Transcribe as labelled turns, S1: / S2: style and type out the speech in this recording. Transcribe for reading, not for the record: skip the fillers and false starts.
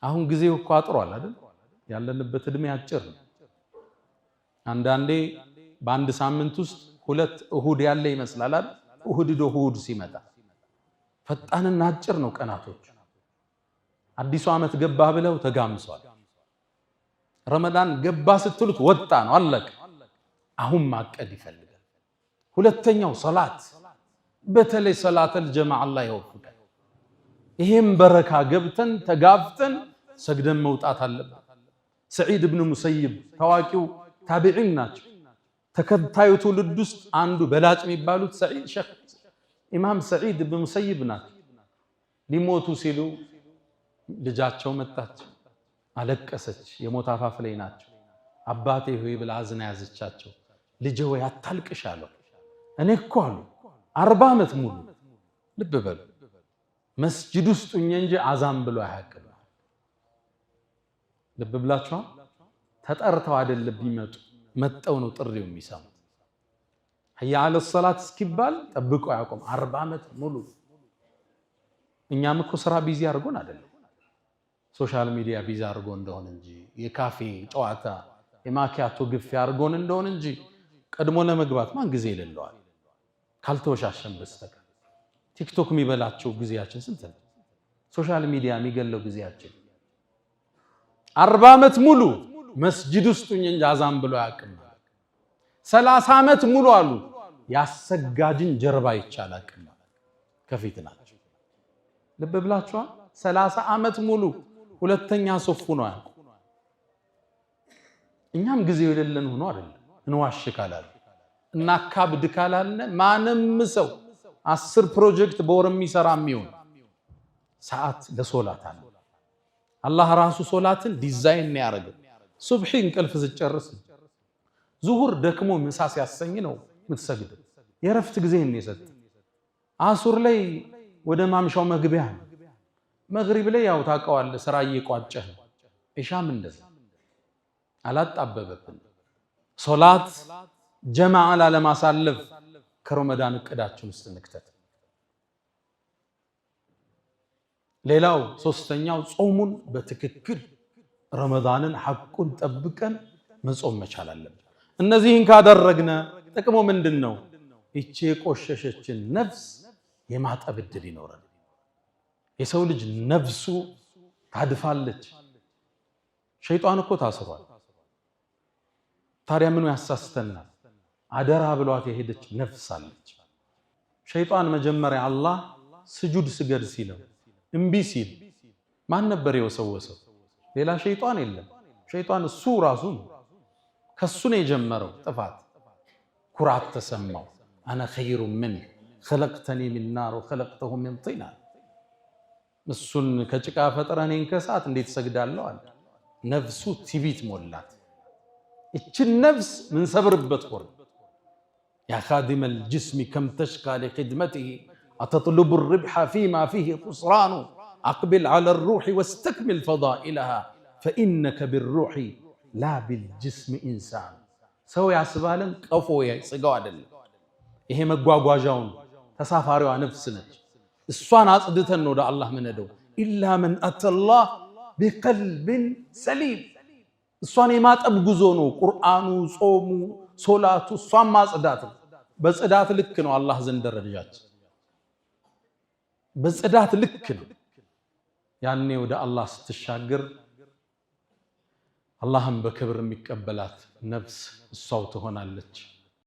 S1: አሁን ጊዜው እኮ አጥሯል አይደል? ያለንበት እድሜ አጭር ነው። አንዳንዴ በአንድ ሳምንት ውስጥ 2 እሁድ ያለ ይመስላል አይደል? እሁድ ሲመጣ ፈጣንና አጭር ነው ቀናቶች። አዲሱ ዓመት ገባ ብለው ተጋምሷል። ረመዳን ገባ ስትሉት ወጣ ነው አለቀ። አሁን ማቀድ ይፈልጋል። ሁለተኛው ሰላት፣ በተለይ ሰላተል ጀማዓ ላይ ይወፍቃል። ይሄም በረካ ገብተን ተጋፍተን ሰግደን መውጣት አለበት። ሰዒድ ኢብኑ ሙሰይብ ታዋቂው ታቢዒን ናቸው። ተከታዩ ትውልድ ውስጥ አንዱ በላጭ የሚባሉት ኢማም ሰዒድ ኢብኑ ሙሰይብ ናቸው። ሊሞቱ ሲሉ ልጃቸው መጣች፣ አለቀሰች። የሞት አፋፍ ላይ ናቸው። አባቴ ሆይ ብላ አዝና ያዘቻቸው። ልጄ ሆይ አታልቅሽ አለው። እኔ እኮ አሉ 40 ዓመት ሙሉ ልብ በሉ መስጂድ ውስጥ እንጂ አዛን ብሎ አያውቅም። ልብ ብላችኋል? ተጠርተው አይደለም ቢመጡ መጠው ነው ጥሪው የሚሰሙት። ህያ አለ ሰላት እስኪባል ጠብቀው ያቆም 40 ዓመት ሙሉ። እኛም እኮ ስራ ቢዚ አድርጎን አይደለም ሶሻል ሚዲያ ቢዚ አድርጎን እንደሆነ እንጂ የካፌ ጨዋታ የማኪያቶ ግፍ አድርጎን እንደሆነ እንጂ ቀድሞ ለመግባት ማን ጊዜ ይለለዋል ካልተወሻሸን በስተቀር። ቲክቶክ የሚበላቸው ጊዜያችን ስንት ነው? ሶሻል ሚዲያ የሚገለው ጊዜያችን 40 ዓመት ሙሉ መስጂድ ውስጥ እንጂ አዛን ብሎ አያውቅም። 30 ዓመት ሙሉ አሉ ያሰጋጅን ጀርባ ይቻላል ከፊት ናቸው። ልብ ብላችኋል? 30 ዓመት ሙሉ ሁለተኛ ሶፉ ነው ያውቁ። እኛም ጊዜው የሌለን ሆኖ አይደለም እንዋሽ ካላል እና ካብድ ካላለ ማንም ሰው 10 ፕሮጀክት በወር የሚሰራ የሚሆን ሰዓት ለሶላት አለ። አላህ ራሱ ሶላትን ዲዛይን ነው ያደረገው። ሱብሂ እንቅልፍ ስጨርስ ዙሁር ደክሞ ምሳ ሲያሰኝ ነው የምትሰግደው። የረፍት ጊዜ ነው የሰጠ። አሱር ላይ ወደ ማምሻው መግቢያ ነው። መግሪብ ላይ ያው ታውቀዋለህ ስራ እየቋጨህ ነው። ኢሻም እንደዛ አላጣበበብን። ሶላት ጀማዓ ላለማሳለፍ ከረመዳን እቅዳችን ውስጥ እንክተት። ሌላው ሶስተኛው ጾሙን በትክክል ረመዳንን ሐቁን ጠብቀን መጾም መቻል አለብን። እነዚህን ካደረግነ ጥቅሙ ምንድነው? እቺ የቆሸሸችን ነፍስ የማጠብ ዕድል ይኖራል። የሰው ልጅ ነፍሱ ታድፋለች። ሸይጣን እኮ ታስሯል። ታዲያ ምኑ ያሳስተናል? አደራ ብሏት የሄደች ነፍስ አለች። ሸይጣን መጀመሪያ አላህ ስጁድ ስገድ ሲለው እምቢ ሲል ማን ነበር የወሰወሰው? ሌላ ሸይጣን የለም። ሸይጣን እሱ ራሱ ነው። ከሱ ነው የጀመረው ጥፋት። ኩራት ተሰማው። አነ ኸይሩ ምን خلقتني من نار وخلقته من طين። እሱን ከጭቃ ፈጥረህ እኔን ከእሳት እንዴት ሰግዳለሁ አለ። ነፍሱ ትዕቢት ሞላት። እችን ነፍስ ምን ሰብርበት ወር يا خادم الجسم كم تشقى لخدمته أتطلب الربح فيما فيه خسران أقبل على الروح واستكمل فضائلها فإنك بالروح لا بالجسم إنسان. ሰው ያስባልን ቀፎ ያስጋው አይደለም። ይሄ መጓጓዣውን ተሳፋሪዋ ነፍስ ነች። እሷን አጽድተን ነው ወደ አላህ ምንሄደው። ኢላ መን አተላህ ቢቀልብን ሰሊም። እሷን የማጠብ ጉዞ ነው ቁርአኑ፣ ጾሙ፣ ሶላቱ። እሷን ማጽዳት ነው። በጽዳት ልክ ነው አላህ ዘንድ ደረጃችን። በጽዳት ልክ ነው። ያኔ ወደ አላህ ስትሻገር አላህም በክብር የሚቀበላት ነፍስ እሷው ትሆናለች።